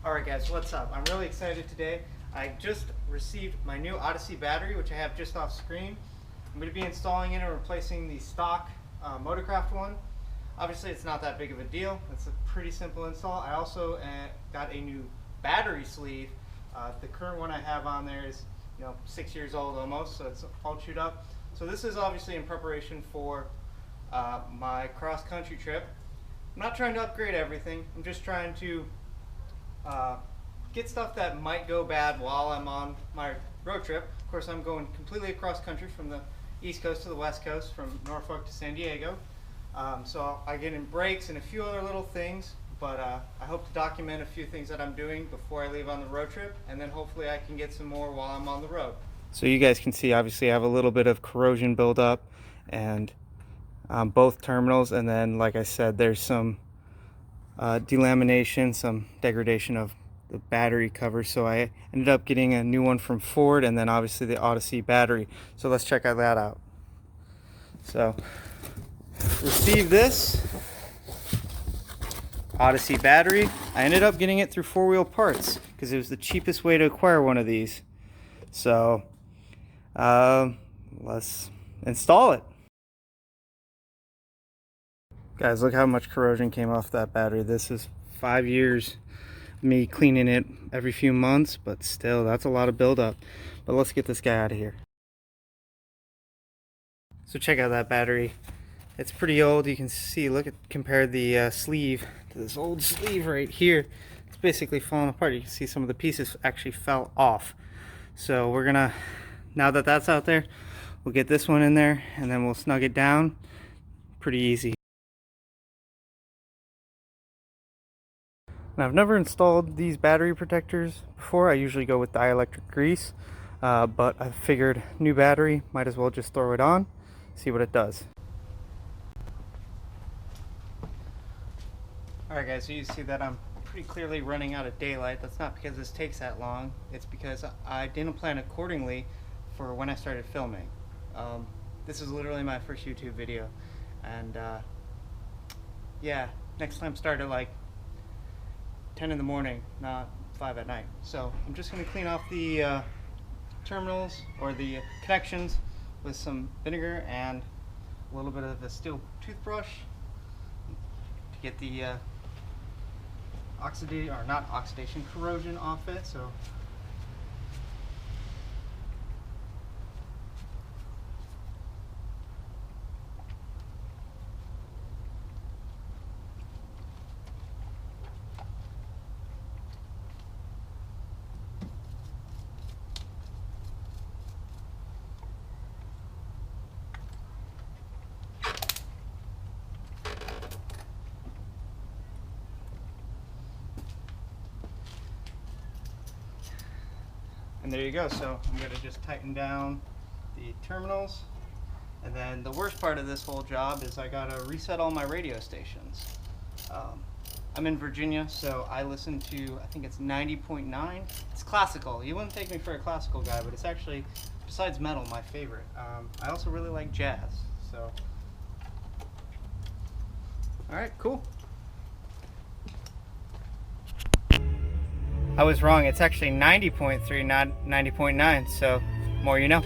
Alright guys, what's up? I'm really excited today. I just received my new Odyssey battery, which I have just off screen. I'm going to be installing it and replacing the stock Motorcraft one. Obviously it's not that big of a deal. It's a pretty simple install. I also got a new battery sleeve. The current one I have on there is 6 years old almost, so it's all chewed up. So this is obviously in preparation for my cross-country trip. I'm not trying to upgrade everything. I'm just trying to get stuff that might go bad while I'm on my road trip. Of course, I'm going completely across country from the East Coast to the West Coast, from Norfolk to San Diego. So I get in brakes and a few other little things, but I hope to document a few things that I'm doing before I leave on the road trip, and then hopefully I can get some more while I'm on the road. So you guys can see, obviously I have a little bit of corrosion buildup and both terminals, and then like I said, there's some delamination, some degradation of the battery cover. So I ended up getting a new one from Ford, and then obviously the Odyssey battery. So let's check that out. So receive this Odyssey battery. I ended up getting it through 4-Wheel Parts because it was the cheapest way to acquire one of these. So let's install it. Guys, look how much corrosion came off that battery. This is 5 years me cleaning it every few months, but still, that's a lot of buildup. But let's get this guy out of here. So check out that battery. It's pretty old. You can see, compare the sleeve to this old sleeve right here. It's basically falling apart. You can see some of the pieces actually fell off. So we're gonna, now that that's out there, we'll get this one in there and then we'll snug it down. Pretty easy. Now, I've never installed these battery protectors before. I usually go with dielectric grease, but I figured new battery, might as well just throw it on, see what it does. Alright guys, so you see that I'm pretty clearly running out of daylight. That's not because this takes that long, it's because I didn't plan accordingly for when I started filming. This is literally my first YouTube video, and yeah, next time start at like 10 in the morning, not 5 at night. So I'm just going to clean off the terminals or the connections with some vinegar and a little bit of a steel toothbrush to get the corrosion off it. So and there you go. So I'm going to just tighten down the terminals. And then the worst part of this whole job is I got to reset all my radio stations. I'm in Virginia, so I listen to, I think it's 90.9. It's classical. You wouldn't take me for a classical guy, but it's actually, besides metal, my favorite. I also really like jazz. So, all right, cool. I was wrong. It's actually 90.3, not 90.9, so more you know.